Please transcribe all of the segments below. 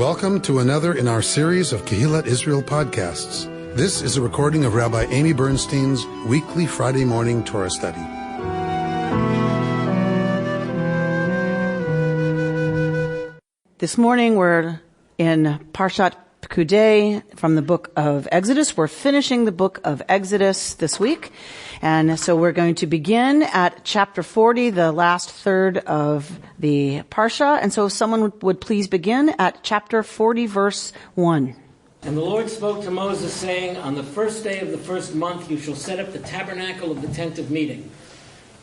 Welcome to another in our series of Kehillat Israel podcasts. This is a recording of Rabbi Amy Bernstein's weekly Friday morning Torah study. This morning we're in Parashat Pekudei from the book of Exodus. We're finishing the book of Exodus this week. And so we're going to begin at chapter 40, the last third of the Parsha. And so if someone would please begin at chapter 40, verse 1. And the Lord spoke to Moses, saying, On the first day of the first month you shall set up the tabernacle of the tent of meeting.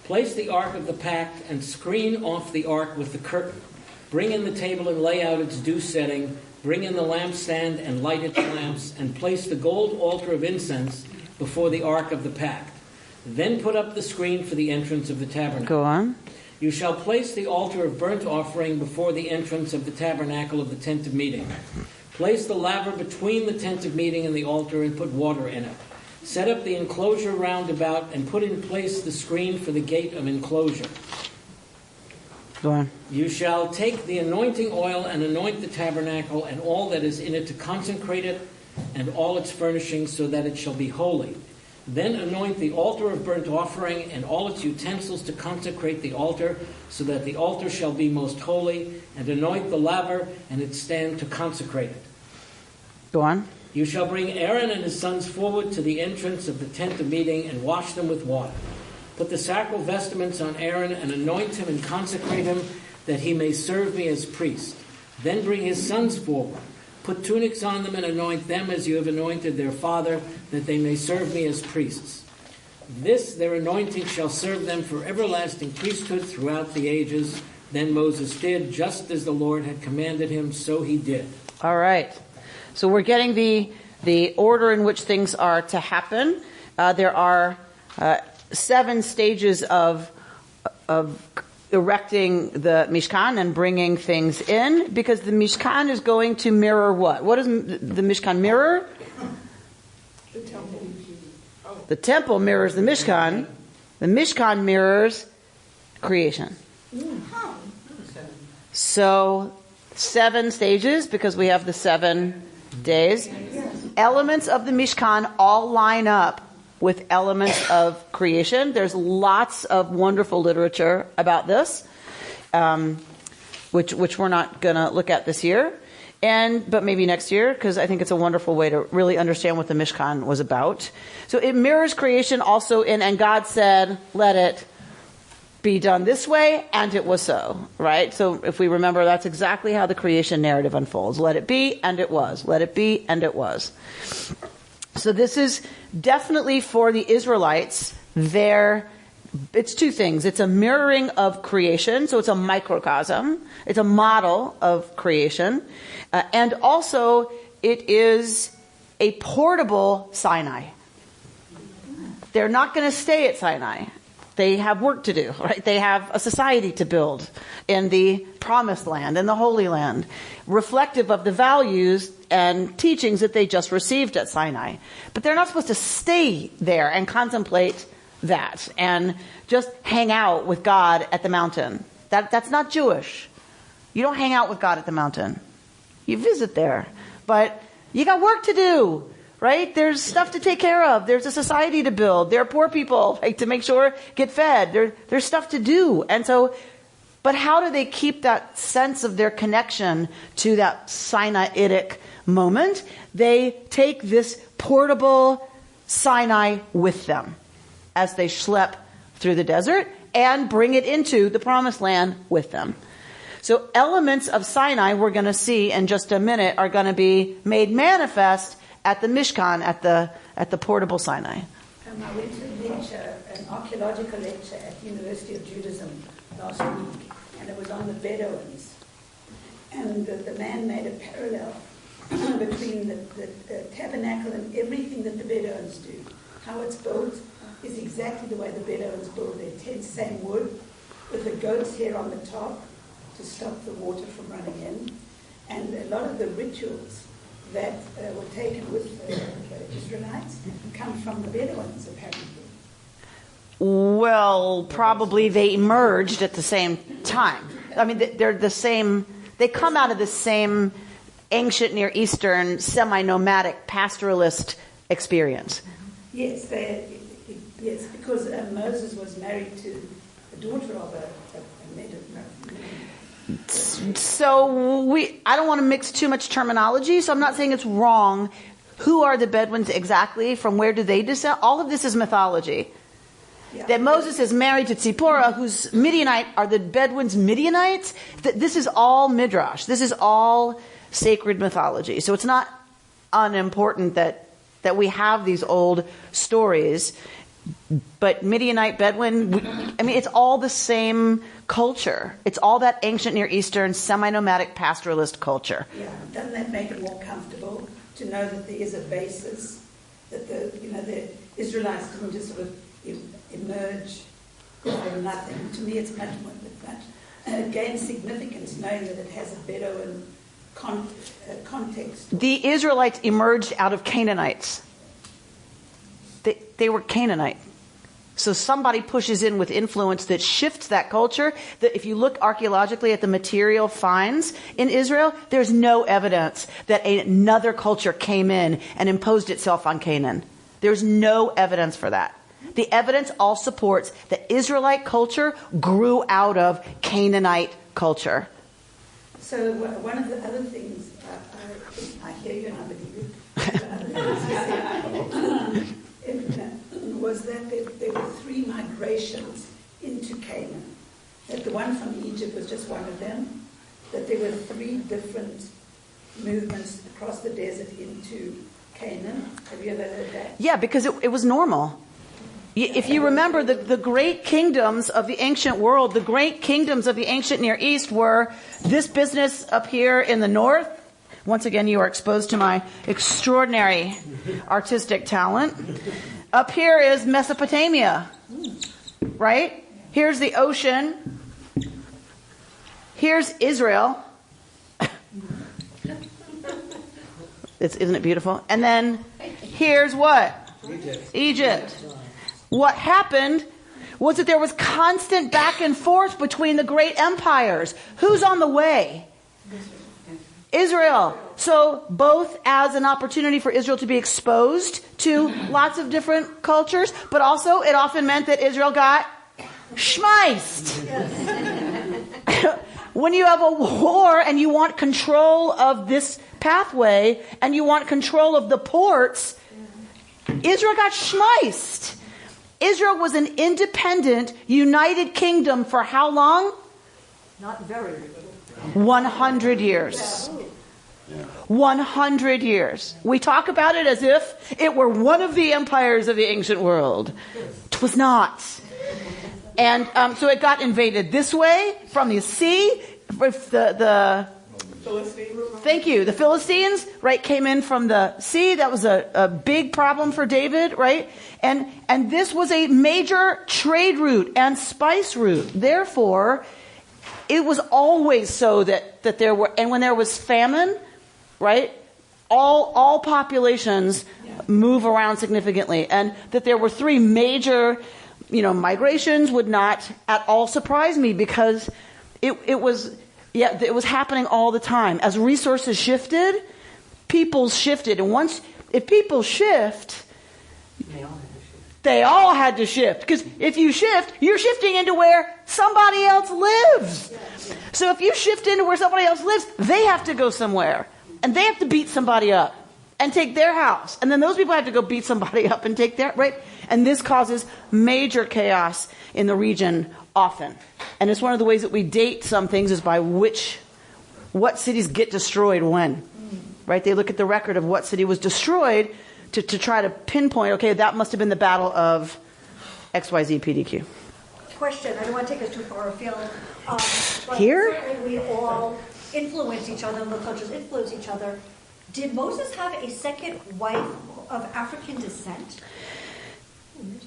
Place the ark of the pact and screen off the ark with the curtain. Bring in the table and lay out its due setting. Bring in the lampstand and light its lamps, and place the gold altar of incense before the ark of the pact. Then put up the screen for the entrance of the tabernacle. Go on. You shall place the altar of burnt offering before the entrance of the tabernacle of the tent of meeting. Place the laver between the tent of meeting and the altar and put water in it. Set up the enclosure round about and put in place the screen for the gate of enclosure. Go on. You shall take the anointing oil and anoint the tabernacle and all that is in it to consecrate it and all its furnishings so that it shall be holy. Then anoint the altar of burnt offering and all its utensils to consecrate the altar so that the altar shall be most holy, and anoint the laver and its stand to consecrate it. Go on. You shall bring Aaron and his sons forward to the entrance of the tent of meeting and wash them with water. Put the sacral vestments on Aaron and anoint him and consecrate him that he may serve me as priest. Then bring his sons forward. Put tunics on them and anoint them as you have anointed their father, that they may serve me as priests. This, their anointing, shall serve them for everlasting priesthood throughout the ages. Then Moses did, just as the Lord had commanded him, so he did. All right. So we're getting the order in which things are to happen. There are 7 stages of erecting the Mishkan and bringing things in, because the Mishkan is going to mirror what? What does the Mishkan mirror? The temple. The temple mirrors the Mishkan. The Mishkan mirrors creation. So 7 stages, because we have the 7 days. Elements of the Mishkan all line up with elements of creation. There's lots of wonderful literature about this, which we're not going to look at this year, but maybe next year, because I think it's a wonderful way to really understand what the Mishkan was about. So it mirrors creation also and God said, let it be done this way, and it was so, right? So if we remember, that's exactly how the creation narrative unfolds. Let it be, and it was. Let it be, and it was. So this is definitely for the Israelites. It's 2 things. It's a mirroring of creation, so it's a microcosm. It's a model of creation. And also, it is a portable Sinai. They're not going to stay at Sinai. They have work to do, right? They have a society to build in the Promised Land, in the Holy Land, reflective of the values and teachings that they just received at Sinai. But they're not supposed to stay there and contemplate that and just hang out with God at the mountain. That's not Jewish. You don't hang out with God at the mountain. You visit there. But you got work to do, right? There's stuff to take care of. There's a society to build. There are poor people, like, to make sure get fed. There's stuff to do. And so, but how do they keep that sense of their connection to that Sinaitic moment? They take this portable Sinai with them as they schlep through the desert and bring it into the Promised Land with them. So elements of Sinai, we're going to see in just a minute, are going to be made manifest at the Mishkan, at the portable Sinai. I went to a lecture, an archaeological lecture at the University of Judaism last week, and it was on the Bedouins. And the man made a parallel between the tabernacle and everything that the Bedouins do. How it's built is exactly the way the Bedouins build their tents, same wood, with the goat's hair on the top to stop the water from running in. And a lot of the rituals that were taken with the Israelites come from the Bedouins, apparently. Well, probably they emerged at the same time. I mean, they're the same. They come out of the same ancient Near Eastern, semi-nomadic, pastoralist experience. Yes, because Moses was married to the daughter of a So I don't want to mix too much terminology, so I'm not saying it's wrong. Who are the Bedouins exactly? From where do they descend? All of this is mythology. Yeah. That Moses is married to Tzipporah, who's Midianite. Are the Bedouins Midianites? This is all midrash. This is all sacred mythology. So it's not unimportant that we have these old stories. But Midianite, Bedouin, it's all the same culture. It's all that ancient Near Eastern, semi-nomadic pastoralist culture. Yeah, doesn't that make it more comfortable to know that there is a basis, that the Israelites didn't just sort of emerge from nothing? To me, it's much more much. It gains significance knowing that it has a Bedouin context. The Israelites emerged out of Canaanites. They were Canaanite. So somebody pushes in with influence that shifts that culture. That if you look archaeologically at the material finds in Israel, there's no evidence that another culture came in and imposed itself on Canaan. There's no evidence for that. The evidence all supports that Israelite culture grew out of Canaanite culture. So one of the other things, I hear you and I believe you, was that there were 3 migrations into Canaan. That the one from Egypt was just one of them. That there were 3 different movements across the desert into Canaan. Have you ever heard that? Yeah, because it was normal. If you remember, the great kingdoms of the ancient world, the great kingdoms of the ancient Near East were this business up here in the north. Once again, you are exposed to my extraordinary artistic talent. Up here is Mesopotamia, right? Here's the ocean. Here's Israel. Isn't it beautiful? And then here's what? Egypt. What happened was that there was constant back and forth between the great empires. Who's on the way? Israel. So both as an opportunity for Israel to be exposed to lots of different cultures, but also it often meant that Israel got schmeiced. When you have a war and you want control of this pathway and you want control of the ports, Israel got schmeiced. Israel was an independent, united kingdom for how long? Not very. 100 years. 100 years. We talk about it as if it were one of the empires of the ancient world. It was not. And so it got invaded this way from the sea. The Thank you. The Philistines, right, came in from the sea. That was a big problem for David, right? And this was a major trade route and spice route. Therefore, it was always so that there were, and when there was famine, right, all populations move around significantly. And that there were 3 major, migrations would not at all surprise me, because it was happening all the time. As resources shifted, people shifted. And if people shift, they all had to shift. Because if you shift, you're shifting into where somebody else lives. So if you shift into where somebody else lives, they have to go somewhere. And they have to beat somebody up and take their house. And then those people have to go beat somebody up and take their, right? And this causes major chaos in the region often. And it's one of the ways that we date some things is by what cities get destroyed when, right? They look at the record of what city was destroyed to try to pinpoint, okay, that must have been the battle of XYZ PDQ. Question, I don't want to take us too far afield. But Here? certainly we all influence each other, and the cultures influence each other. Did Moses have a second wife of African descent?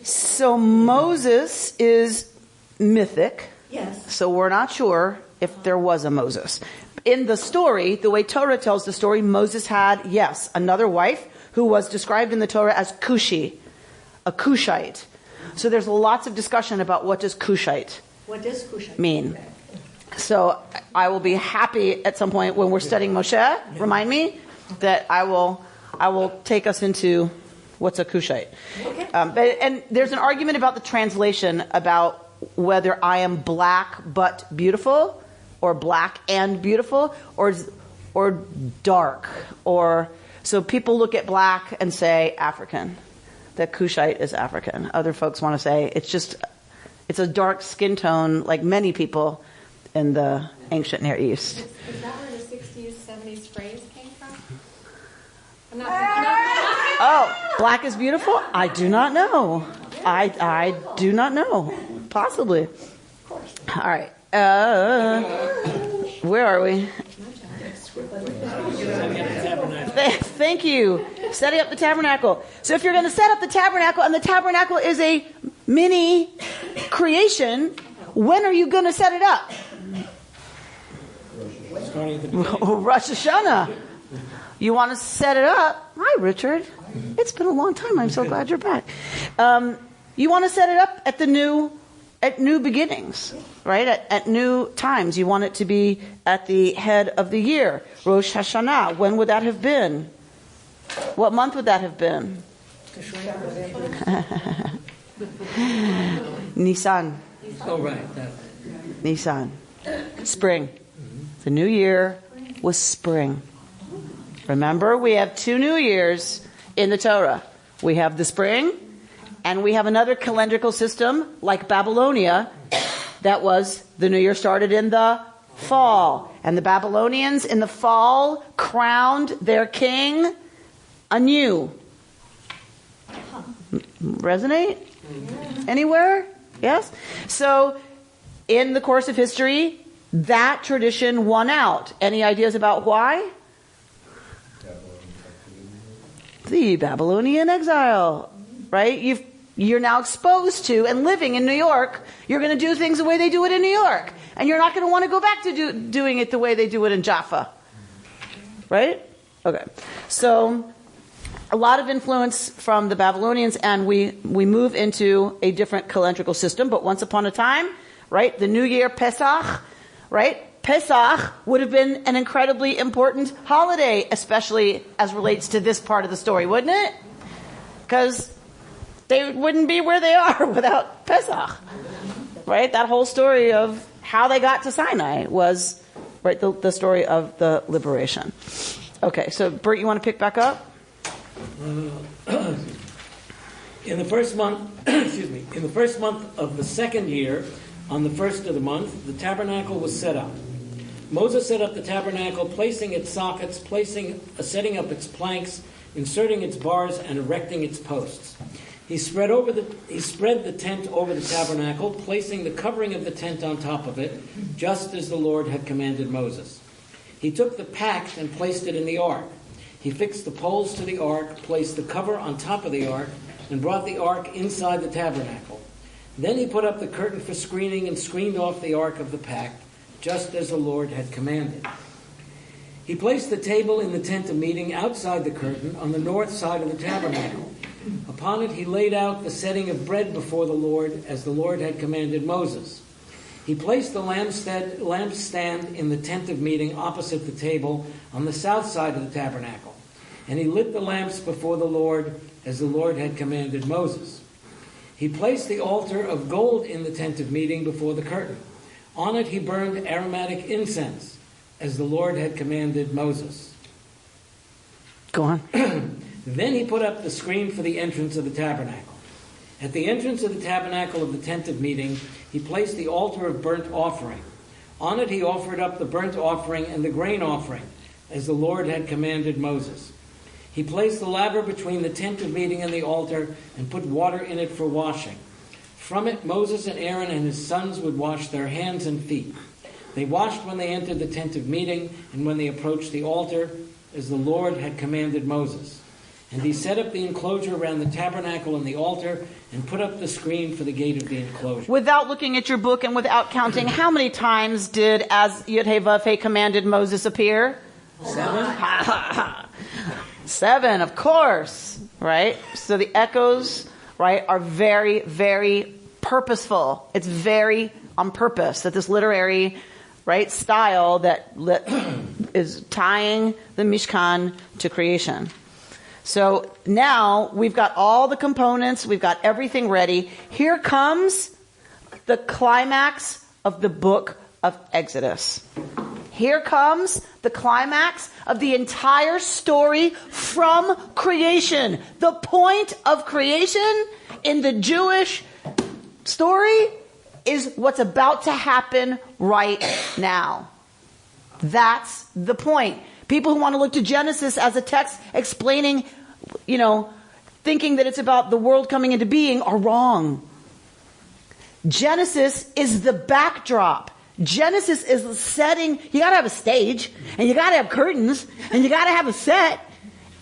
So Moses is mythic. Yes. So we're not sure if there was a Moses. In the story, the way Torah tells the story, Moses had, yes, another wife who was described in the Torah as Cushi, a Cushite. So there's lots of discussion about what does Cushite What does Cushite mean. So I will be happy at some point when we're studying Moshe. Remind me that I will take us into what's a Cushite. Okay. And there's an argument about the translation about whether I am black but beautiful, or black and beautiful, or dark, or so people look at black and say African. That Cushite is African. Other folks want to say it's a dark skin tone, like many people in the ancient Near East. Is that where the 60s, 70s phrase came from? Oh, black is beautiful? I do not know. I do not know. Possibly. All right. Where are we? Thank you. Setting up the tabernacle. So if you're going to set up the tabernacle, and the tabernacle is a mini creation, when are you going to set it up? Rosh Hashanah. You want to set it up? Hi, Richard. It's been a long time. I'm so glad you're back. You want to set it up at new beginnings, right? At new times. You want it to be at the head of the year. Rosh Hashanah. When would that have been? What month would that have been? Nisan. Oh, right. Nisan. Spring. The new year was spring. Remember, we have 2 new years in the Torah. We have the spring, and we have another calendrical system, like Babylonia, that was the new year started in the fall. And the Babylonians in the fall crowned their king anew. Resonate? Anywhere? Yes? So, in the course of history, that tradition won out. Any ideas about why? The Babylonian exile, right? You're now exposed to and living in New York. You're going to do things the way they do it in New York. And you're not going to want to go back to doing it the way they do it in Jaffa. Right? Okay. So, a lot of influence from the Babylonians, and we move into a different calendrical system. But once upon a time, right, the New Year, Pesach, right? Pesach would have been an incredibly important holiday, especially as relates to this part of the story, wouldn't it? Because they wouldn't be where they are without Pesach, right? That whole story of how they got to Sinai was, right, the story of the liberation. Okay, so Bert, you want to pick back up? In the first month, in the first month of the second year, on the first of the month, the tabernacle was set up. Moses set up the tabernacle, placing its sockets, setting up its planks, inserting its bars, and erecting its posts. He spread the tent over the tabernacle, placing the covering of the tent on top of it, just as the Lord had commanded Moses. He took the pact and placed it in the ark. He fixed the poles to the ark, placed the cover on top of the ark, and brought the ark inside the tabernacle. Then he put up the curtain for screening and screened off the ark of the pact, just as the Lord had commanded. He placed the table in the tent of meeting outside the curtain on the north side of the tabernacle. Upon it he laid out the setting of bread before the Lord, as the Lord had commanded Moses. He placed the lampstand in the tent of meeting opposite the table on the south side of the tabernacle. And he lit the lamps before the Lord, as the Lord had commanded Moses. He placed the altar of gold in the tent of meeting before the curtain. On it he burned aromatic incense, as the Lord had commanded Moses. Go on. Then he put up the screen for the entrance of the tabernacle. At the entrance of the tabernacle of the tent of meeting, he placed the altar of burnt offering. On it he offered up the burnt offering and the grain offering, as the Lord had commanded Moses. He placed the laver between the tent of meeting and the altar and put water in it for washing. From it, Moses and Aaron and his sons would wash their hands and feet. They washed when they entered the tent of meeting and when they approached the altar, as the Lord had commanded Moses. And he set up the enclosure around the tabernacle and the altar and put up the screen for the gate of the enclosure. Without looking at your book and without counting, how many times did as Yud-Heh-Vav-Heh commanded Moses appear? 7. 7, of course, right? So the echoes, right, are very, very purposeful. It's very on purpose that this literary right, style that is tying the Mishkan to creation. So now we've got all the components, we've got everything ready. Here comes the climax of the book of Exodus. Here comes the climax of the entire story from creation. The point of creation in the Jewish story is what's about to happen right now. That's the point. People who want to look to Genesis as a text explaining, thinking that it's about the world coming into being are wrong. Genesis is the backdrop. Genesis is the setting. You gotta have a stage, and you gotta have curtains, and you gotta have a set,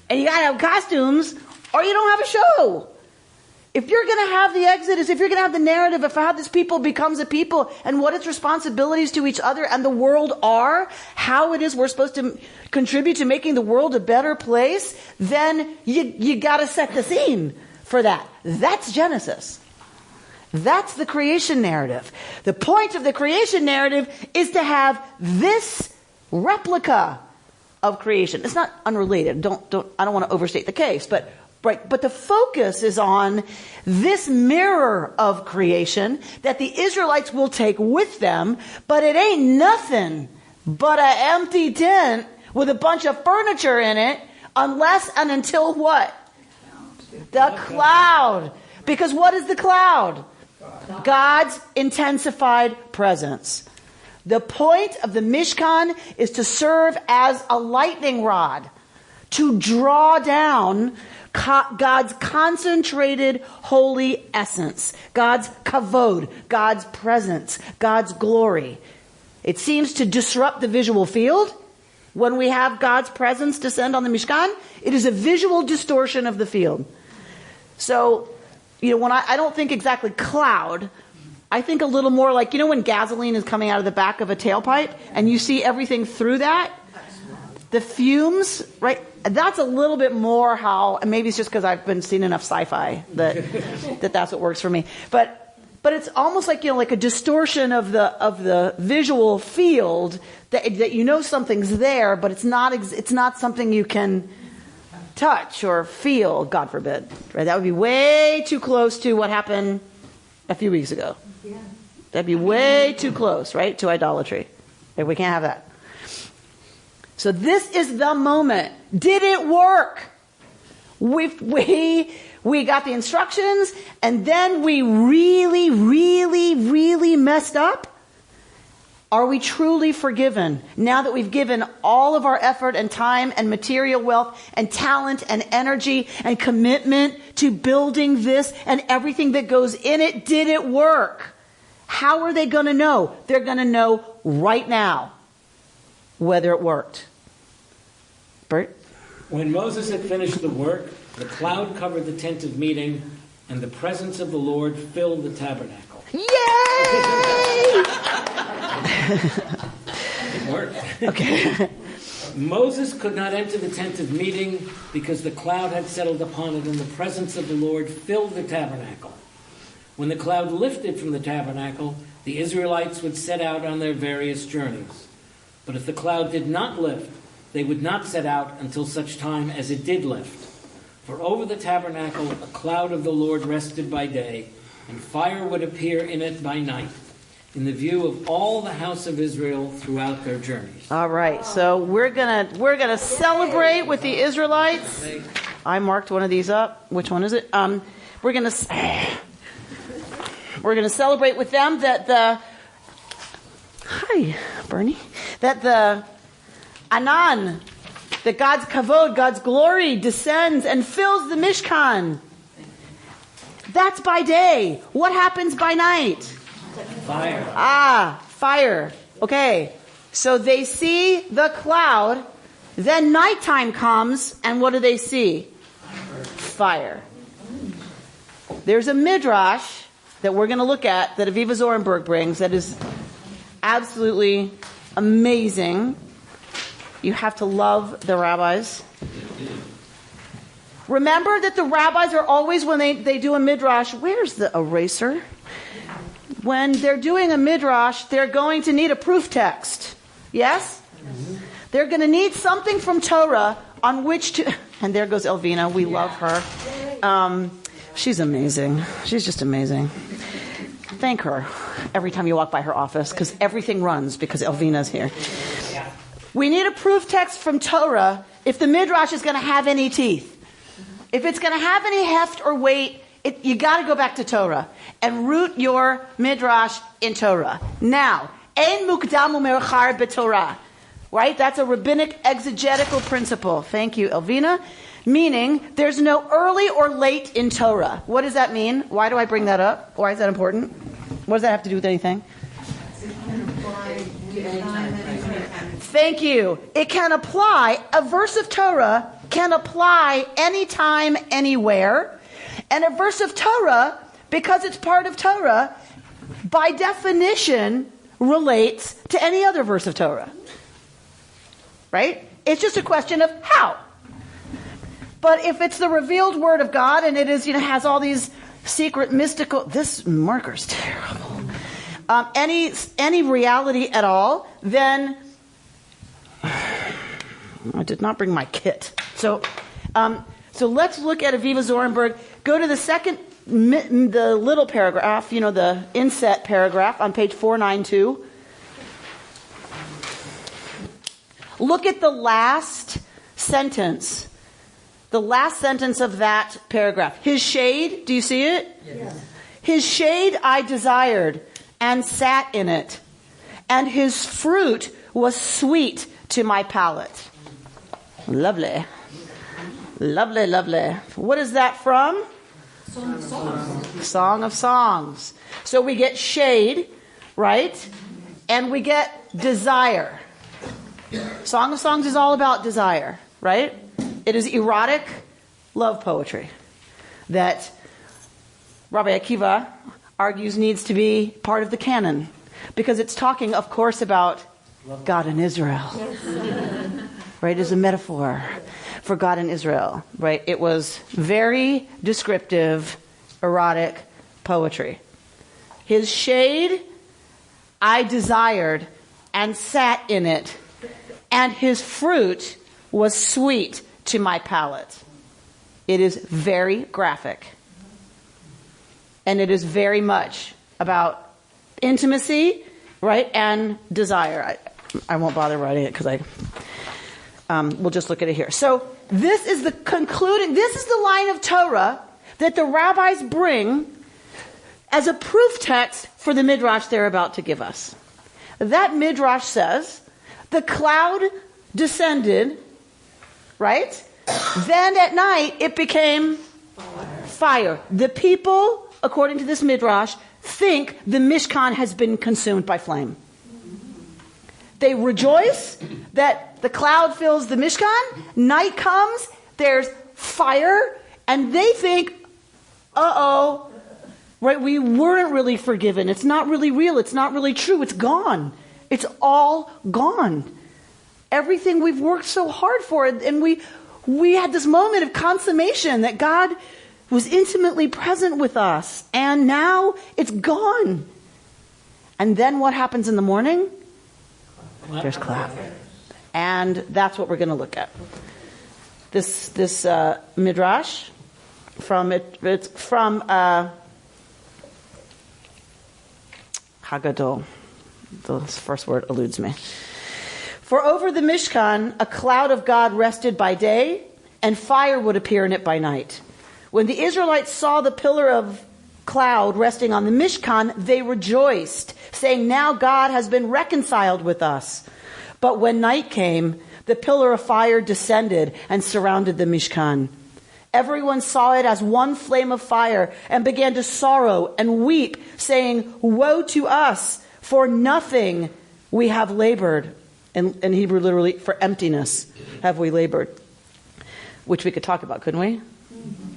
and you gotta have costumes, or you don't have a show. If you're going to have the Exodus, if you're going to have the narrative of how this people becomes a people and what its responsibilities to each other and the world are, how it is we're supposed to contribute to making the world a better place, then you got to set the scene for that. That's Genesis. That's the creation narrative. The point of the creation narrative is to have this replica of creation. It's not unrelated. I don't want to overstate the case, but the focus is on this mirror of creation that the Israelites will take with them, but it ain't nothing but an empty tent with a bunch of furniture in it, unless and until what? The cloud. Because what is the cloud? God's intensified presence. The point of the Mishkan is to serve as a lightning rod, to draw down God's concentrated holy essence, God's kavod, God's presence, God's glory. It seems to disrupt the visual field when we have God's presence descend on the Mishkan. It is a visual distortion of the field. So, when I don't think exactly cloud, I think a little more like, when gasoline is coming out of the back of a tailpipe and you see everything through that, the fumes, right? That's a little bit more how, and maybe it's just because I've been seeing enough sci-fi that's what works for me. But it's almost like, like a distortion of the visual field that something's there, but it's not something you can touch or feel, God forbid. Right? That would be way too close to what happened a few weeks ago. Yeah. That'd be way too close, right, to idolatry. Right? We can't have that. So this is the moment. Did it work? We got the instructions, and then we really, really, really messed up? Are we truly forgiven now that we've given all of our effort and time and material wealth and talent and energy and commitment to building this and everything that goes in it? Did it work? How are they going to know? They're going to know right now whether it worked. Bert? When Moses had finished the work, the cloud covered the tent of meeting, and the presence of the Lord filled the tabernacle. Yay! It worked. Okay. Moses could not enter the tent of meeting because the cloud had settled upon it, and the presence of the Lord filled the tabernacle. When the cloud lifted from the tabernacle, the Israelites would set out on their various journeys. But if the cloud did not lift, they would not set out until such time as it did lift. For over the tabernacle a cloud of the Lord rested by day, and fire would appear in it by night, in the view of all the house of Israel throughout their journeys. All right, so we're gonna celebrate with the Israelites. I marked one of these up. Which one is it? We're gonna celebrate with them that the Anan, that God's kavod, God's glory descends and fills the Mishkan. That's by day. What happens by night? Fire. Fire. Okay. So they see the cloud, then nighttime comes, and what do they see? Fire. There's a midrash that we're going to look at that Aviva Zorenberg brings that is absolutely amazing. You have to love the rabbis. Remember that the rabbis are always, when they do a midrash, where's the eraser? when they're doing a midrash, they're going to need a proof text. Yes? Mm-hmm. They're going to need something from Torah on which to... And there goes Elvina. We love her. She's amazing. She's just amazing. Thank her every time you walk by her office, because everything runs because Elvina's here. We need a proof text from Torah if the midrash is going to have any teeth. If it's going to have any heft or weight, you got to go back to Torah and root your midrash in Torah. Now, ein mukdam u'me'achar b'Torah, right? That's a rabbinic exegetical principle. Thank you, Elvina. Meaning, there's no early or late in Torah. What does that mean? Why do I bring that up? Why is that important? What does that have to do with anything? Thank you. It can apply, a verse of Torah can apply anytime, anywhere. And a verse of Torah, because it's part of Torah, by definition, relates to any other verse of Torah. Right? It's just a question of how. But if it's the revealed word of God and it is, has all these secret mystical, this marker's terrible. Any reality at all, then I did not bring my kit. So let's look at Aviva Zorenberg. Go to the little paragraph, the inset paragraph on page 492. Look at the last sentence. The last sentence of that paragraph. His shade, do you see it? Yes. His shade I desired and sat in it, and his fruit was sweet to my palate. Lovely. Lovely, lovely. What is that from? Song of Songs. Song of Songs. So we get shade, right? And we get desire. Song of Songs is all about desire, right? It is erotic love poetry that Rabbi Akiva argues needs to be part of the canon, because it's talking, of course, about God and Israel. Right? It's a metaphor for God and Israel. Right? It was very descriptive, erotic poetry. His shade I desired and sat in it, and his fruit was sweet to my palate. It is very graphic. And it is very much about intimacy, right, and desire. I won't bother writing it because we'll just look at it here. So this is the line of Torah that the rabbis bring as a proof text for the midrash they're about to give us. That midrash says, the cloud descended, right? Then at night it became fire. The people, according to this midrash, think the Mishkan has been consumed by flame. They rejoice that the cloud fills the Mishkan. Night comes, there's fire, and they think, uh-oh, right? We weren't really forgiven. It's not really real. It's not really true. It's gone. It's all gone. Everything we've worked so hard for, and we had this moment of consummation that God was intimately present with us, and now it's gone. And then what happens in the morning? There's cloud. And that's what we're going to look at. This midrash it's from Haggadah. The first word eludes me. For over the Mishkan, a cloud of God rested by day, and fire would appear in it by night. When the Israelites saw the pillar of cloud resting on the Mishkan, they rejoiced, saying, now God has been reconciled with us. But when night came, the pillar of fire descended and surrounded the Mishkan. Everyone saw it as one flame of fire and began to sorrow and weep, saying, woe to us, for nothing we have labored. In Hebrew, literally, for emptiness have we labored. Which we could talk about, couldn't we?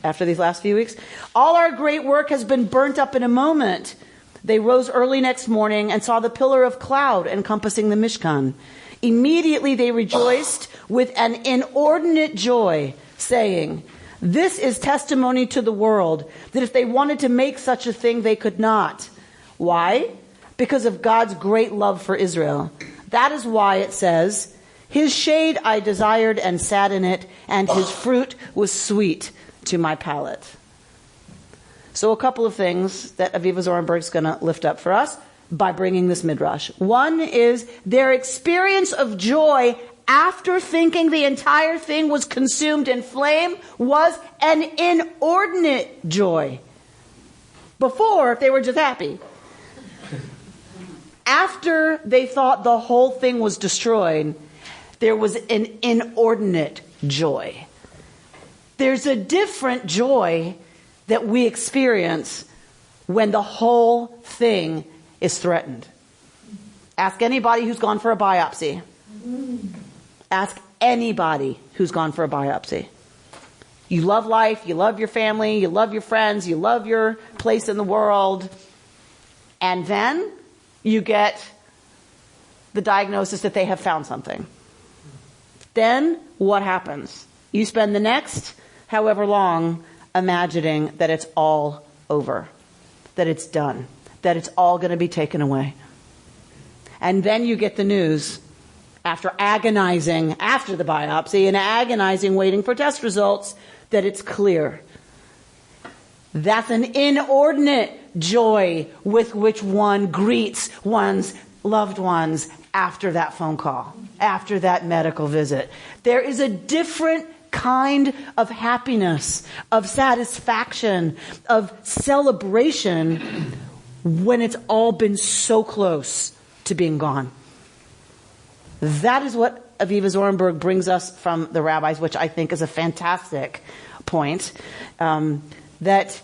After these last few weeks. All our great work has been burnt up in a moment. They rose early next morning and saw the pillar of cloud encompassing the Mishkan. Immediately they rejoiced with an inordinate joy, saying, this is testimony to the world, that if they wanted to make such a thing, they could not. Why? Because of God's great love for Israel. That is why it says, his shade I desired and sat in it, and his fruit was sweet to my palate. So a couple of things that Aviva Zornberg's going to lift up for us by bringing this midrash. One is their experience of joy after thinking the entire thing was consumed in flame was an inordinate joy. Before, they were just happy. After they thought the whole thing was destroyed, there was an inordinate joy. There's a different joy that we experience when the whole thing is threatened. Ask anybody who's gone for a biopsy. Ask anybody who's gone for a biopsy. You love life, you love your family, you love your friends, you love your place in the world. And then you get the diagnosis that they have found something. Then what happens? You spend the next however long imagining that it's all over, that it's done, that it's all going to be taken away. And then you get the news after agonizing after the biopsy and agonizing waiting for test results that it's clear. That's an inordinate joy with which one greets one's loved ones after that phone call, after that medical visit. There is a different kind of happiness, of satisfaction, of celebration when it's all been so close to being gone. That is what Aviva Zornberg brings us from the rabbis, which I think is a fantastic point, that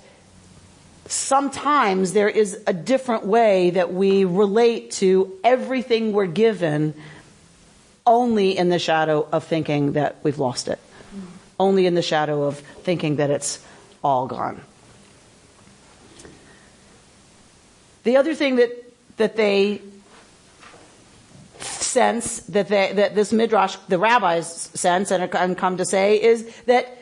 sometimes there is a different way that we relate to everything we're given only in the shadow of thinking that we've lost it. Only in the shadow of thinking that it's all gone. The other thing that they sense, that this midrash, the rabbis sense and come to say, is that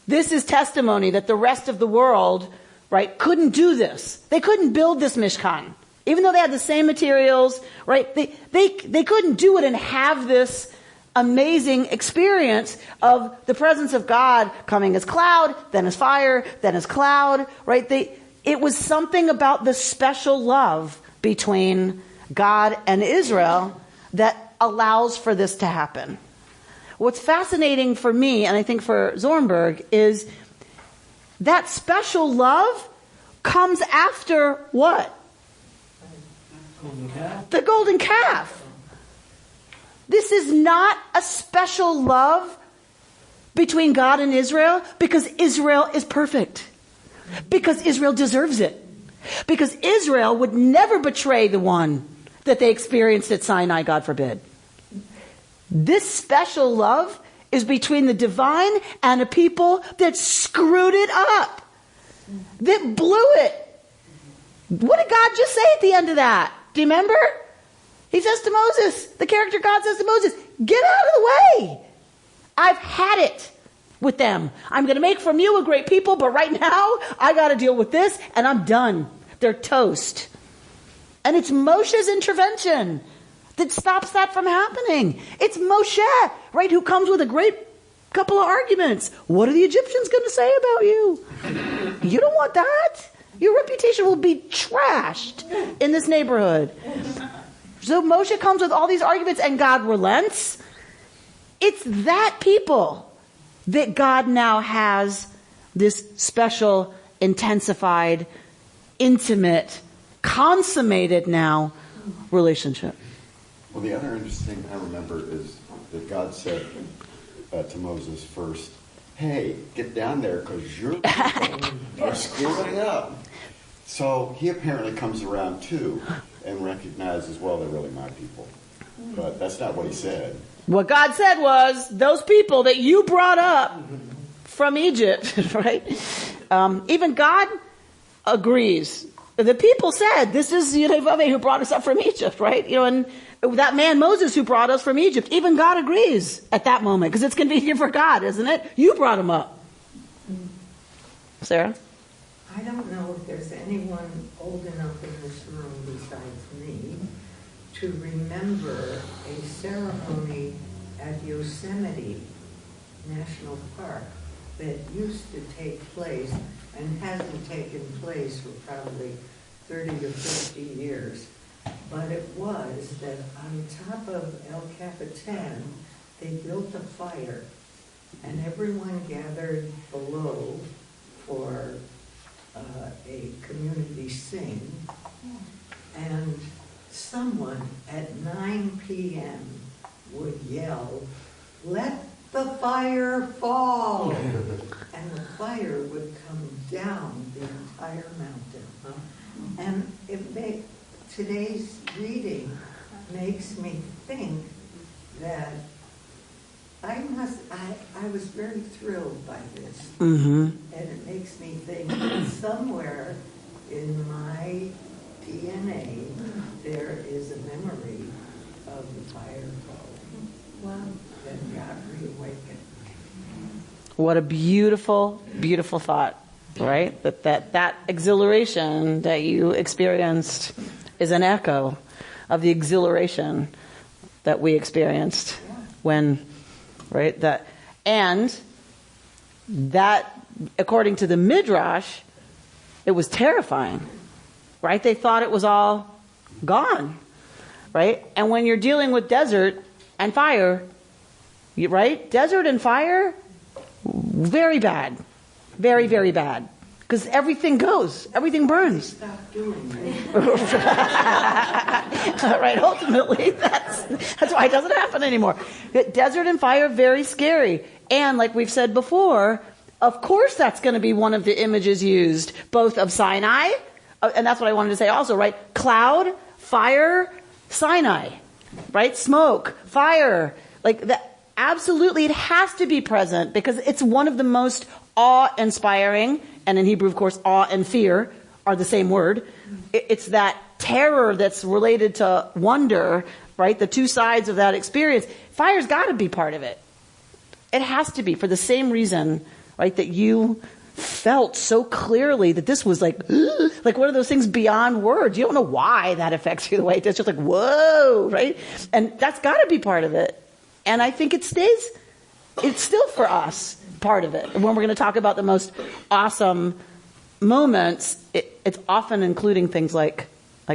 this is testimony that the rest of the world, right, couldn't do this. They couldn't build this Mishkan. Even though they had the same materials, right, they couldn't do it and have this amazing experience of the presence of God coming as cloud, then as fire, then as cloud, right? It was something about the special love between God and Israel that allows for this to happen. What's fascinating for me, and I think for Zornberg, is that special love comes after what? The golden calf. This is not a special love between God and Israel because Israel is perfect. Because Israel deserves it. Because Israel would never betray the one that they experienced at Sinai, God forbid. This special love is between the divine and a people that screwed it up. That blew it. What did God just say at the end of that? Do you remember? He says to Moses, the character God says to Moses, get out of the way. I've had it with them. I'm going to make from you a great people, but right now I got to deal with this and I'm done. They're toast. And it's Moshe's intervention that stops that from happening. It's Moshe, right, who comes with a great couple of arguments. What are the Egyptians going to say about you? You don't want that. Your reputation will be trashed in this neighborhood. So Moshe comes with all these arguments and God relents. It's that people that God now has this special, intensified, intimate, consummated now relationship. Well, the other interesting thing I remember is that God said to Moses first, hey, get down there because you're are screwing up. So he apparently comes around too and recognizes, well, they're really my people. But that's not what he said. What God said was, those people that you brought up from Egypt, right? Even God agrees. The people said, this is Yehovah who brought us up from Egypt, right? And that man Moses who brought us from Egypt, even God agrees at that moment, because it's convenient for God, isn't it? You brought him up. Sarah? I don't know if there's anyone old enough in this room besides me to remember a ceremony at Yosemite National Park that used to take place and hasn't taken place for probably 30 to 50 years. But it was that on top of El Capitan, they built a fire, and everyone gathered below for a community sing, and someone at 9 p.m. would yell, "Let the fire fall!" And the fire would come down the entire mountain. And today's reading makes me think that I was very thrilled by this. Mm-hmm. And it makes me think that somewhere in my DNA there is a memory of the fire falling. Wow. That got reawakened. What a beautiful, beautiful thought, right? That exhilaration that you experienced is an echo of the exhilaration that we experienced when, right? And that, according to the Midrash, it was terrifying, right? They thought it was all gone, right? And when you're dealing with desert and fire, right? Desert and fire, very bad. Very, very bad. Because everything goes. Everything burns. Stop doing it. Right, ultimately, that's why it doesn't happen anymore. Desert and fire, very scary. And like we've said before, of course that's going to be one of the images used, both of Sinai, and that's what I wanted to say also, right? Cloud, fire, Sinai, right? Smoke, fire, like that. Absolutely, it has to be present because it's one of the most awe-inspiring, and in Hebrew, of course, awe and fear are the same word. It's that terror that's related to wonder, right? The two sides of that experience. Fire's got to be part of it. It has to be for the same reason, right, that you felt so clearly that this was like one of those things beyond words. You don't know why that affects you the way it does. It's just like, whoa, right? And that's got to be part of it. And I think it's still for us part of it. And when we're going to talk about the most awesome moments, it's often including things like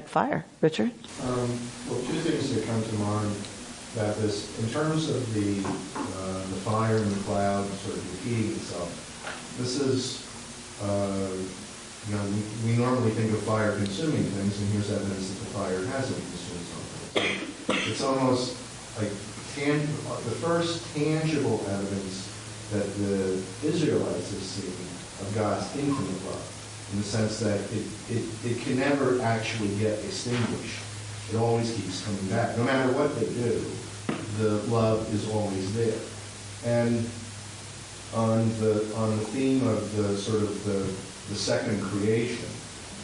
fire. Richard? Well, two things that come to mind about this. In terms of the fire and the cloud sort of repeating itself, this is, we normally think of fire consuming things, and here's evidence that the fire hasn't consumed something. It's almost like the first tangible evidence that the Israelites have seen of God's infinite love, in the sense that it can never actually get extinguished. It always keeps coming back. No matter what they do, the love is always there. And on the theme of the sort of the second creation,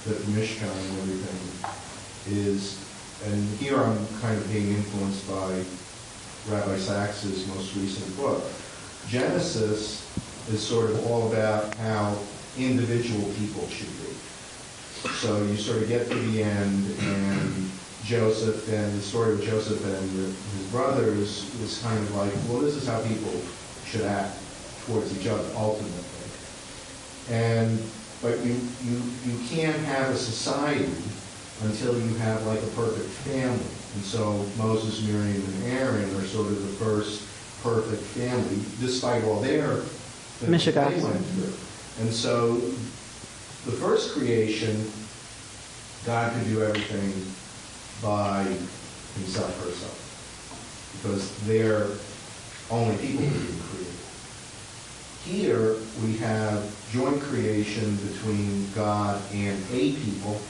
that the Mishkan and everything is, and here I'm kind of being influenced by Rabbi Sachs's most recent book. Genesis is sort of all about how individual people should be. So you sort of get to the end, and Joseph, and the story of Joseph and his brothers is kind of like, well, this is how people should act towards each other, ultimately. But you can't have a society until you have like a perfect family. And so Moses, Miriam, and Aaron are sort of the first perfect family, despite all their things that they went through. And so the first creation, God could do everything by himself, herself, because they're only people who can create. Here we have joint creation between God and a people,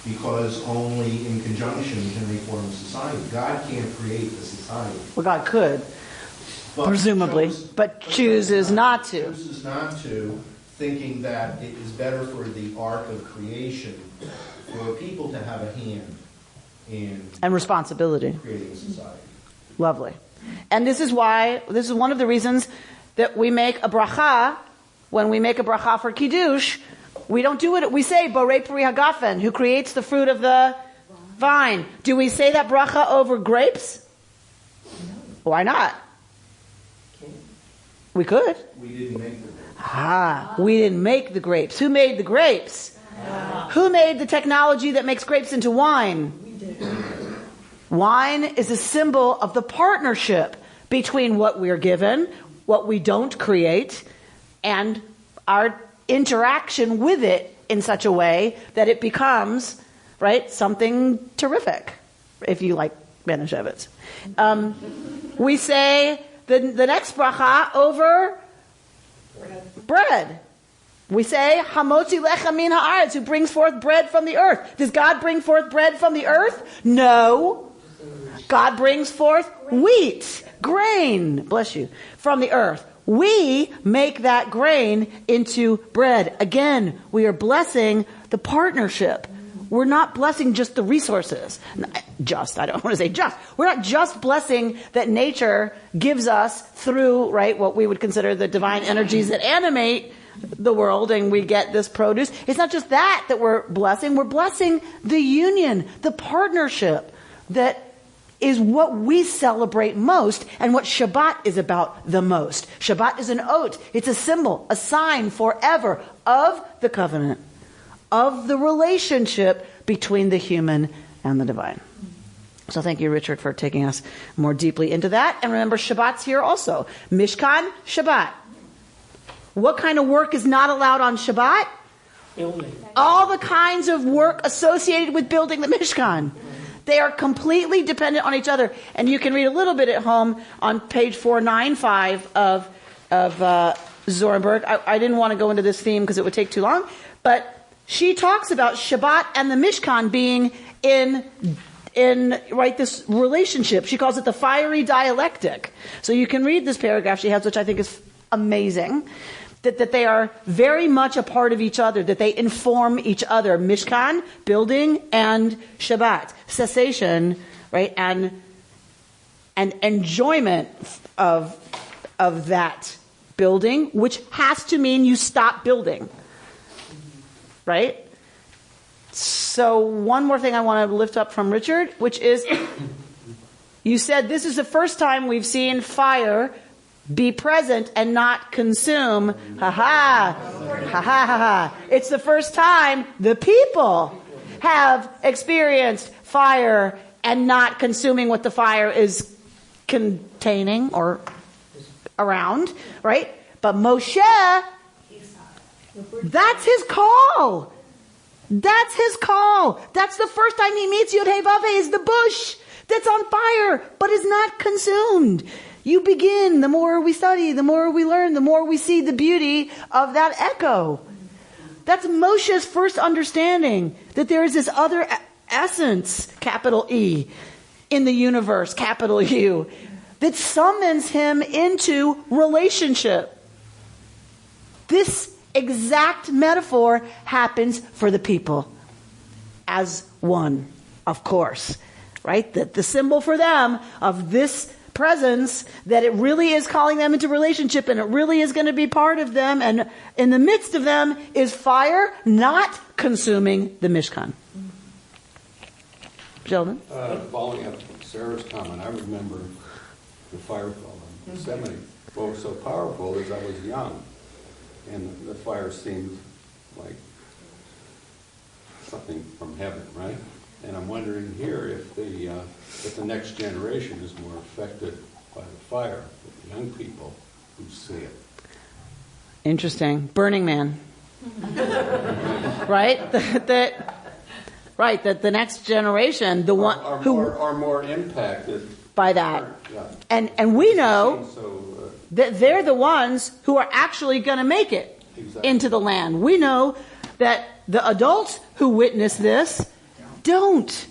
because only in conjunction can they form a society. God can't create a society. Well, God could, presumably, but chooses not to. Chooses not to, thinking that it is better for the arc of creation for people to have a hand in and responsibility creating a society. Lovely. And this is one of the reasons that we make a bracha. When we make a bracha for Kiddush, We don't do it. We say, Borei Pri Hagafen, who creates the fruit of the vine. Do we say that bracha over grapes? Why not? We could. We didn't make the We didn't make the grapes. Who made the grapes? Who made the technology that makes grapes into wine? We did. Wine is a symbol of the partnership between what we're given, what we don't create, and our interaction with it in such a way that it becomes, right, something terrific, if you like Manischewitz. We say the next bracha over bread. We say, Hamotzi lecha min haaretz, who brings forth bread from the earth. Does God bring forth bread from the earth? No. God brings forth wheat, grain, bless you, from the earth. We make that grain into bread. Again, we are blessing the partnership. We're not blessing just the resources. I don't want to say just. We're not just blessing that nature gives us through, right, what we would consider the divine energies that animate the world, and we get this produce. It's not just that we're blessing. We're blessing the union, the partnership that is what we celebrate most and what Shabbat is about the most. Shabbat is an oath. It's a symbol, a sign forever of the covenant, of the relationship between the human and the divine. So thank you, Richard, for taking us more deeply into that. And remember, Shabbat's here also. Mishkan, Shabbat. What kind of work is not allowed on Shabbat? Building. All the kinds of work associated with building the Mishkan. They are completely dependent on each other. And you can read a little bit at home on page 495 of Zorenberg. I didn't want to go into this theme because it would take too long. But she talks about Shabbat and the Mishkan being in this relationship. She calls it the fiery dialectic. So you can read this paragraph she has, which I think is amazing. That they are very much a part of each other, that they inform each other. Mishkan, building, and Shabbat, cessation, right, and enjoyment of that building, which has to mean you stop building, right? So one more thing I want to lift up from Richard, which is, you said this is the first time we've seen fire be present and not consume. Ha ha. Ha ha ha ha. It's the first time the people have experienced fire and not consuming what the fire is containing or around, right? But Moshe, that's his call. That's his call. That's the first time he meets Yud-Heh-Vav-Heh, is the bush that's on fire but is not consumed. You begin, the more we study, the more we learn, the more we see the beauty of that echo. That's Moshe's first understanding, that there is this other essence, capital E, in the universe, capital U, that summons him into relationship. This exact metaphor happens for the people as one, of course, right? That the symbol for them of this presence, that it really is calling them into relationship and it really is going to be part of them, and in the midst of them is fire not consuming the Mishkan. Sheldon? Following up Sarah's comment, I remember the fire fall in Yosemite. What was so powerful is I was young, and the fire seemed like something from heaven, right? And I'm wondering here if the next generation is more affected by the fire, the young people who see it. Interesting. Burning Man. Right? That the next generation, the one who are more impacted by that. Yeah. And we know that they're the ones who are actually going to make it into the land. We know that the adults who witness this don't.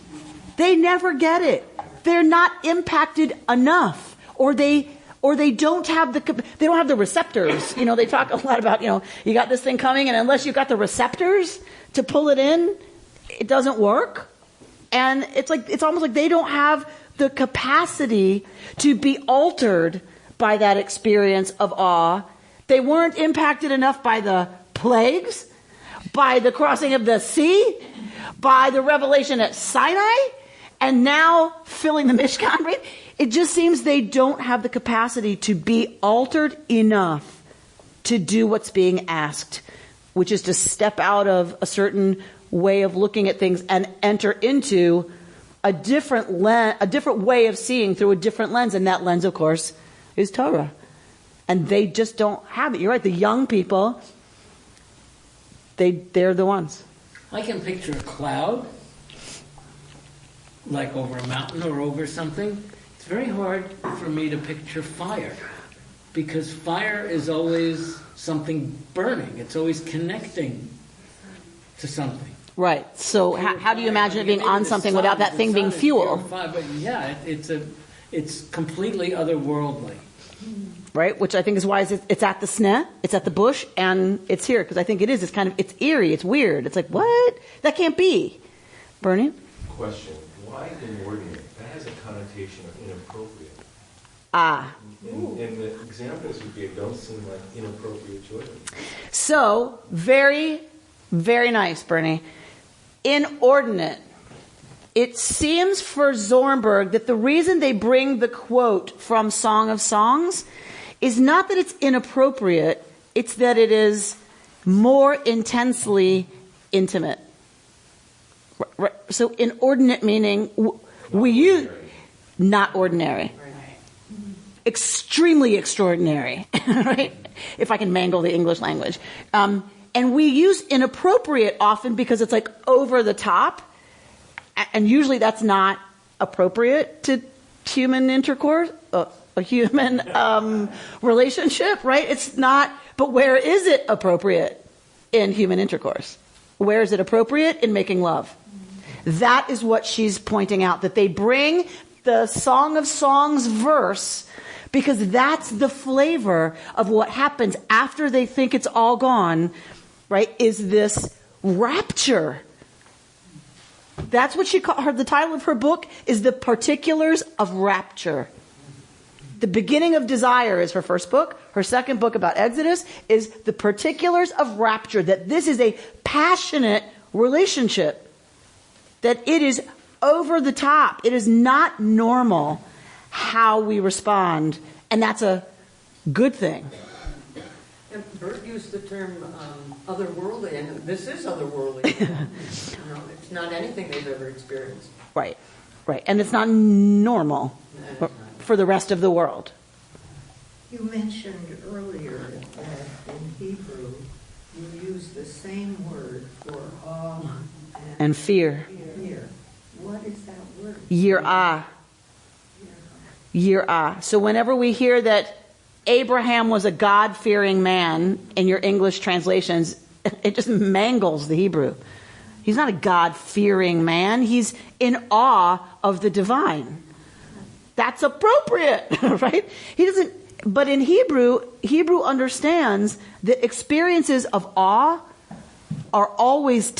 They never get it. They're not impacted enough, or they don't have the receptors. They talk a lot about, you got this thing coming, and unless you got the receptors to pull it in, it doesn't work. And it's almost like they don't have the capacity to be altered by that experience of awe. They weren't impacted enough by the plagues, by the crossing of the sea, by the revelation at Sinai, and now filling the Mishkan, right? It just seems they don't have the capacity to be altered enough to do what's being asked, which is to step out of a certain way of looking at things and enter into a different way of seeing through a different lens. And that lens, of course, is Torah. And they just don't have it. You're right. The young people, they're the ones. I can picture a cloud, like over a mountain or over something. It's very hard for me to picture fire, because fire is always something burning. It's always connecting to something. Right. So how do you imagine it being on something without that thing being fuel? But yeah, it's completely otherworldly. Right, which I think is why it's at the sneh, it's at the bush, and it's here, because I think it is. It's eerie, it's weird. It's like, what? That can't be. Bernie? Question: why inordinate? That has a connotation of inappropriate. And the examples would be, don't seem like inappropriate children. So, very, very nice, Bernie. Inordinate. It seems for Zornberg that the reason they bring the quote from Song of Songs is not that it's inappropriate, it's that it is more intensely intimate. So inordinate meaning we use not ordinary. Extremely extraordinary, right? If I can mangle the English language. And we use inappropriate often because it's like over the top. And usually that's not appropriate to human intercourse, a human relationship, right? It's not, but where is it appropriate in human intercourse? Where is it appropriate? In making love. That is what she's pointing out, that they bring the Song of Songs verse because that's the flavor of what happens after they think it's all gone, right? Is this rapture. That's what she called her. The title of her book is The Particulars of Rapture. The Beginning of Desire is her first book. Her second book about Exodus is The Particulars of Rapture, that this is a passionate relationship, that it is over the top. It is not normal how we respond, and that's a good thing. And Bert used the term otherworldly, and this is otherworldly. It's not anything they've ever experienced. Right. And it's not normal for the rest of the world. You mentioned earlier that in Hebrew you use the same word for awe and fear. What is that word? Yir'ah. Yir'ah. So whenever we hear that Abraham was a God-fearing man in your English translations, it just mangles the Hebrew. He's not a God-fearing man. He's in awe of the divine. That's appropriate, right? He doesn't. But in Hebrew understands that experiences of awe are always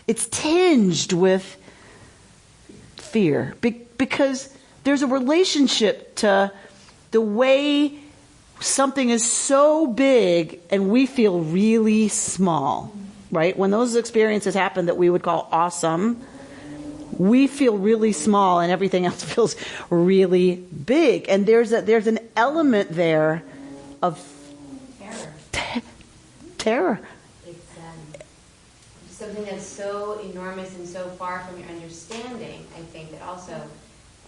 it's tinged with fear because there's a relationship to the way something is so big and we feel really small, right? When those experiences happen that we would call awesome, we feel really small and everything else feels really big. And there's an element there of terror. It's something that's so enormous and so far from your understanding, I think, that also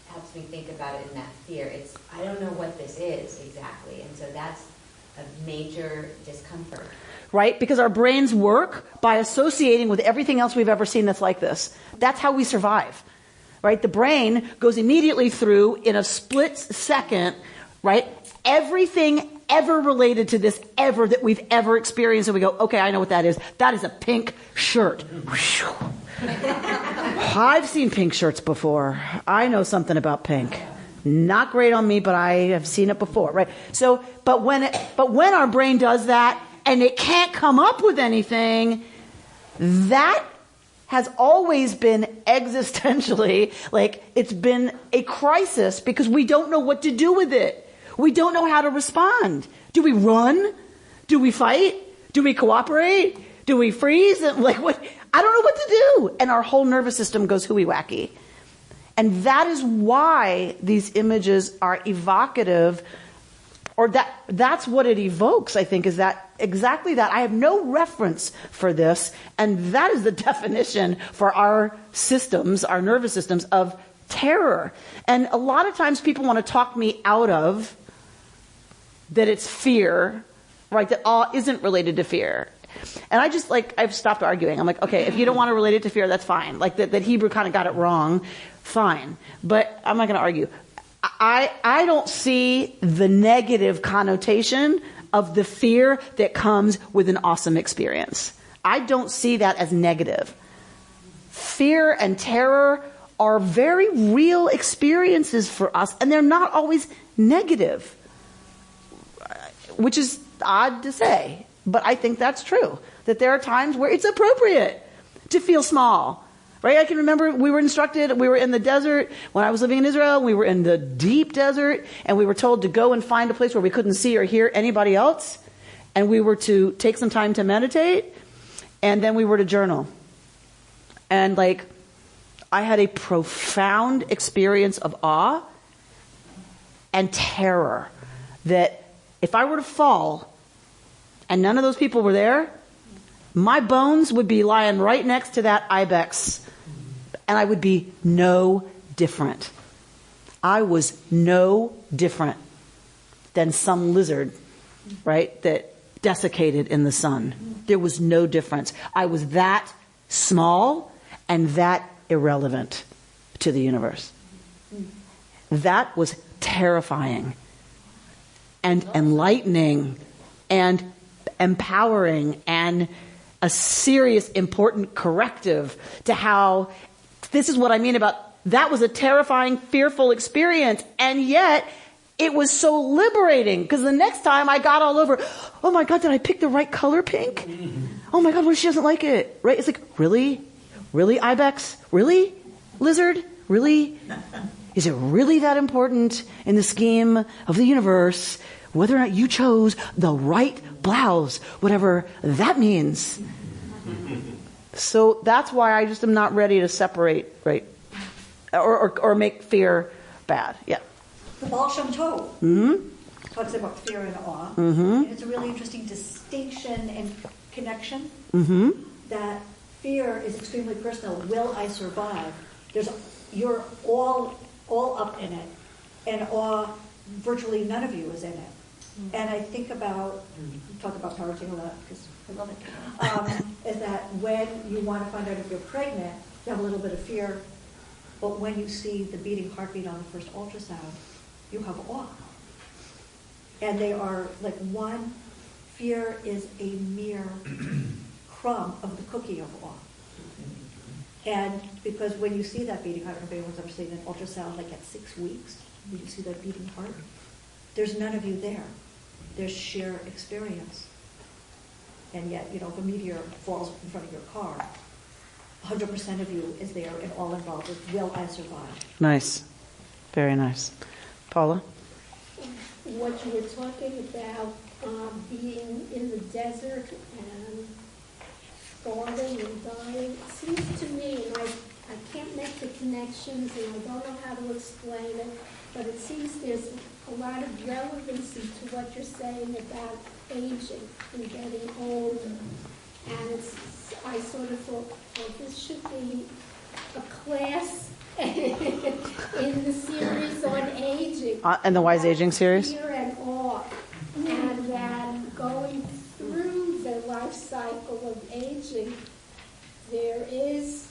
helps me think about it in that fear. I don't know what this is exactly, and so that's a major discomfort. Right? Because our brains work by associating with everything else we've ever seen that's like this. That's how we survive. Right? The brain goes immediately through, in a split second, right, everything ever related to this ever that we've ever experienced, and we go, okay, I know what that is. That is a pink shirt. I've seen pink shirts before. I know something about pink. Not great on me, but I have seen it before, right? So, but when our brain does that and it can't come up with anything, that has always been existentially, like it's been a crisis because we don't know what to do with it. We don't know how to respond. Do we run? Do we fight? Do we cooperate? Do we freeze? And like what? I don't know what to do. And our whole nervous system goes hooey wacky. And that is why these images are evocative, or that's what it evokes, I think, is that exactly that. I have no reference for this, and that is the definition for our systems, our nervous systems, of terror. And a lot of times people want to talk me out of that it's fear, right? That awe isn't related to fear. And I just, I've stopped arguing. I'm like, okay, if you don't want to relate it to fear, that's fine. Like that Hebrew kind of got it wrong, fine. But I'm not going to argue. I don't see the negative connotation of the fear that comes with an awesome experience. I don't see that as negative. Fear and terror are very real experiences for us, and they're not always negative, which is odd to say. But I think that's true, that there are times where it's appropriate to feel small, right? I can remember we were in the desert when I was living in Israel. We were in the deep desert, and we were told to go and find a place where we couldn't see or hear anybody else. And we were to take some time to meditate, and then we were to journal. And I had a profound experience of awe and terror that if I were to fall, and none of those people were there, my bones would be lying right next to that ibex, and I would be no different. I was no different than some lizard, right, that desiccated in the sun. There was no difference. I was that small and that irrelevant to the universe. That was terrifying and enlightening and empowering and a serious, important corrective to how, this is what I mean about, that was a terrifying, fearful experience, and yet it was so liberating, because the next time I got all over, oh my God, did I pick the right color pink? Oh my God, what if she doesn't like it? Right? It's like, really? Really, ibex? Really? Lizard? Really? Is it really that important in the scheme of the universe whether or not you chose the right blouse, whatever that means? So that's why I just am not ready to separate, right? Or make fear bad. Yeah. The Baal Shem Tov talks about fear and awe. And it's a really interesting distinction and connection. That fear is extremely personal. Will I survive? You're all up in it, and awe, virtually none of you is in it. And I think about, talk about parenting a lot because I love it, is that when you want to find out if you're pregnant, you have a little bit of fear, but when you see the beating heartbeat on the first ultrasound, you have awe. And they are like one. Fear is a mere crumb of the cookie of awe. And because when you see that beating heart, if anyone's ever seen an ultrasound at 6 weeks, when you see that beating heart, there's none of you there. There's sheer experience. And yet, if a meteor falls in front of your car, 100% of you is there and all involved with, will I survive? Nice. Very nice. Paula? What you were talking about, being in the desert and starving and dying, seems to me, and I can't make the connections and I don't know how to explain it, but it seems there's a lot of relevancy to what you're saying about aging and getting older. And I sort of thought, well, this should be a class in the series on aging. And the Wise Aging series? Fear and awe. And then going through the life cycle of aging, there is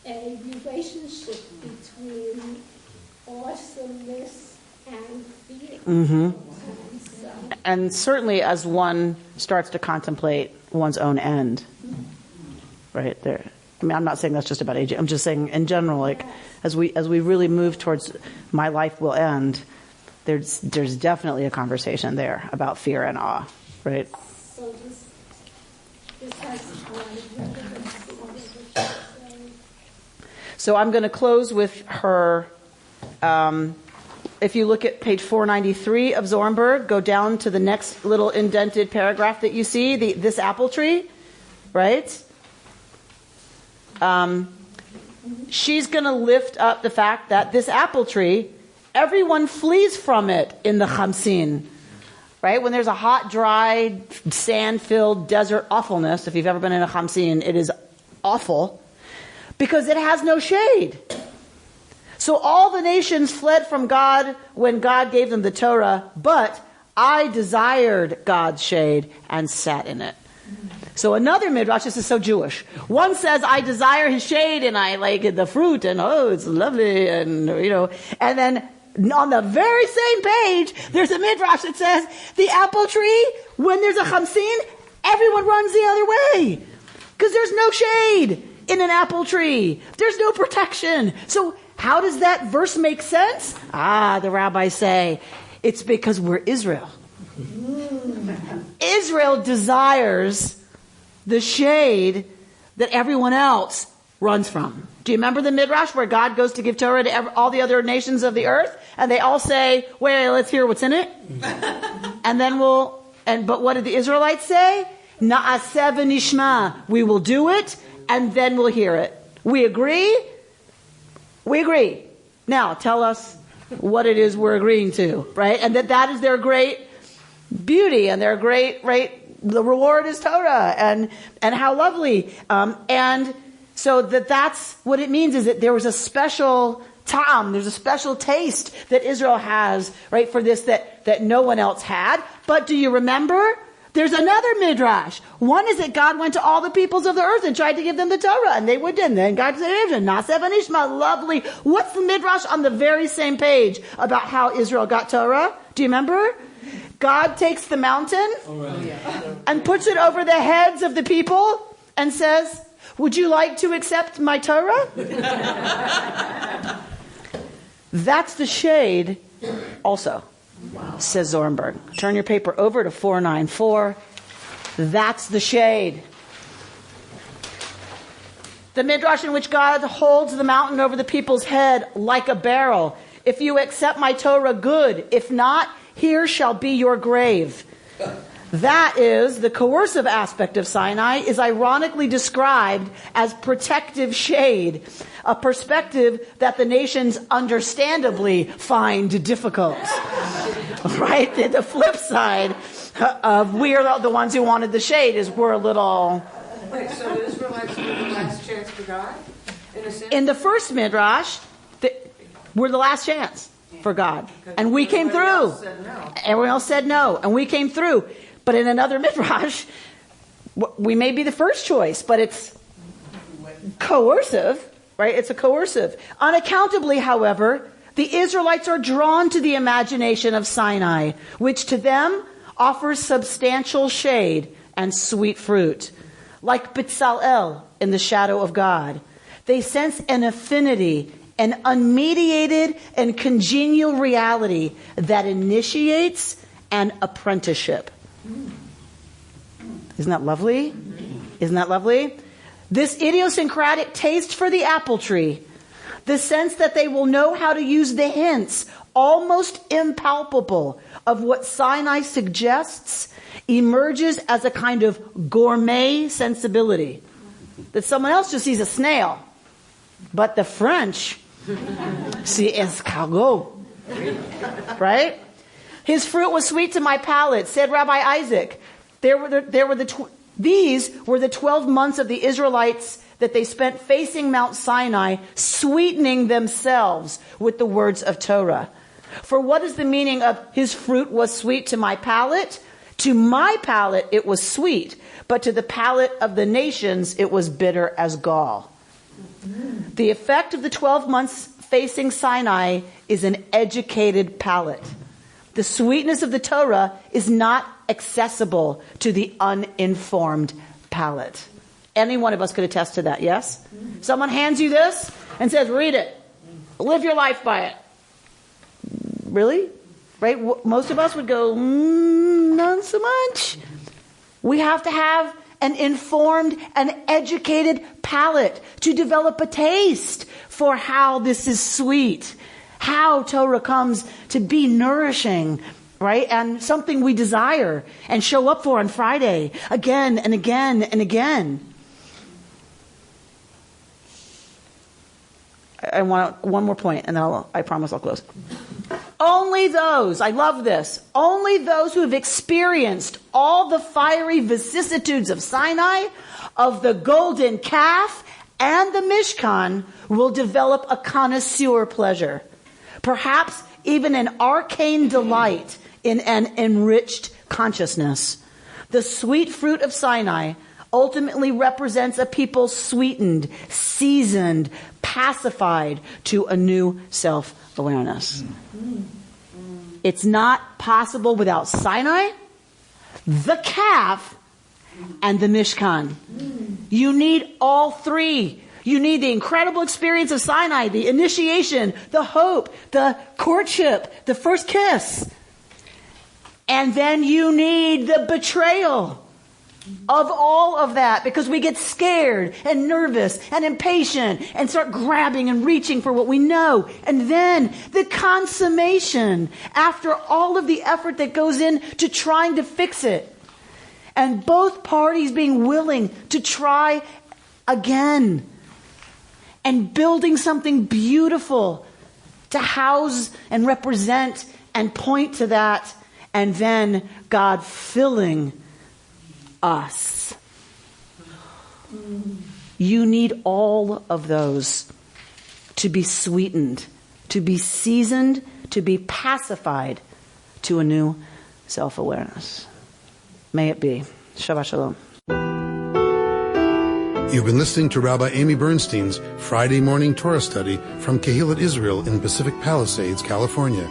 a relationship between awesomeness and fear. And certainly as one starts to contemplate one's own end, right there. I mean, I'm not saying that's just about aging. I'm just saying in general, as we really move towards my life will end, there's definitely a conversation there about fear and awe, right? So this has a lot of relevance in what you're saying. So I'm going to close with her if you look at page 493 of Zornberg, go down to the next little indented paragraph that you see, this apple tree, right? She's going to lift up the fact that this apple tree, everyone flees from it in the Chamsin, right? When there's a hot, dry, sand-filled desert awfulness, if you've ever been in a Chamsin, it is awful because it has no shade. So all the nations fled from God when God gave them the Torah, but I desired God's shade and sat in it. So another midrash, this is so Jewish. One says, I desire his shade and I like the fruit and it's lovely and, and then on the very same page, there's a midrash that says, the apple tree, when there's a Chamsin, everyone runs the other way. Because there's no shade in an apple tree. There's no protection. So how does that verse make sense? The rabbis say, it's because we're Israel. Israel desires the shade that everyone else runs from. Do you remember the midrash where God goes to give Torah to all the other nations of the earth? And they all say, wait, let's hear what's in it. And then but what did the Israelites say? Na'aseh v'nishma. We will do it, and then we'll hear it. We agree? We agree. Now, tell us what it is we're agreeing to, right? And that is their great beauty and their great, right? The reward is Torah and how lovely. And so that's what it means is that there was a special ta'am, there's a special taste that Israel has, right, for this that no one else had. But do you remember? There's another midrash. One is that God went to all the peoples of the earth and tried to give them the Torah, and they wouldn't. And then God said, Na'aseh v'nishma, lovely. What's the midrash on the very same page about how Israel got Torah? Do you remember? God takes the mountain and puts it over the heads of the people and says, would you like to accept my Torah? That's the shade also. Says Zornberg. Turn your paper over to 494. That's the shade. The midrash in which God holds the mountain over the people's head like a barrel. If you accept my Torah, good. If not, here shall be your grave. That is, the coercive aspect of Sinai is ironically described as protective shade, a perspective that the nations understandably find difficult. Right? The flip side of we're the ones who wanted the shade is we're a little... Wait, so the Israelites were the last chance for God? In a sense? In the first midrash, we're the last chance for God. And we came through. Everyone else said no. And we came through. But in another midrash, we may be the first choice, but it's coercive, right? It's a coercive. Unaccountably, however, the Israelites are drawn to the imagination of Sinai, which to them offers substantial shade and sweet fruit. Like Bitzalel in the shadow of God. They sense an affinity, an unmediated and congenial reality that initiates an apprenticeship. Isn't that lovely? Isn't that lovely? This idiosyncratic taste for the apple tree, the sense that they will know how to use the hints, almost impalpable, of what Sinai suggests, emerges as a kind of gourmet sensibility. That someone else just sees a snail, but the French see escargot. Right? His fruit was sweet to my palate, said Rabbi Isaac. These were the 12 months of the Israelites that they spent facing Mount Sinai, sweetening themselves with the words of Torah. For what is the meaning of his fruit was sweet to my palate? To my palate it was sweet, but to the palate of the nations it was bitter as gall. The effect of the 12 months facing Sinai is an educated palate. The sweetness of the Torah is not accessible to the uninformed palate. Any one of us could attest to that, yes? Someone hands you this and says, read it. Live your life by it. Really? Right? Most of us would go, not so much. We have to have an informed and educated palate to develop a taste for how this is sweet how Torah comes to be nourishing, right? And something we desire and show up for on Friday again and again and again. I want one more point, and then I promise I'll close. Only those, I love this, only those who have experienced all the fiery vicissitudes of Sinai, of the golden calf, and the Mishkan will develop a connoisseur pleasure. Perhaps even an arcane delight in an enriched consciousness. The sweet fruit of Sinai ultimately represents a people sweetened, seasoned, pacified to a new self-awareness. It's not possible without Sinai, the calf, and the Mishkan. You need all three. You need the incredible experience of Sinai, the initiation, the hope, the courtship, the first kiss. And then you need the betrayal of all of that, because we get scared and nervous and impatient and start grabbing and reaching for what we know. And then the consummation after all of the effort that goes into trying to fix it. And both parties being willing to try again and building something beautiful to house and represent and point to that. And then God filling us. You need all of those to be sweetened, to be seasoned, to be pacified to a new self-awareness. May it be. Shabbat Shalom. You've been listening to Rabbi Amy Bernstein's Friday morning Torah study from Kehillat Israel in Pacific Palisades, California.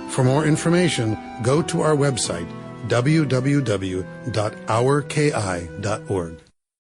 For more information, go to our website, www.ourki.org.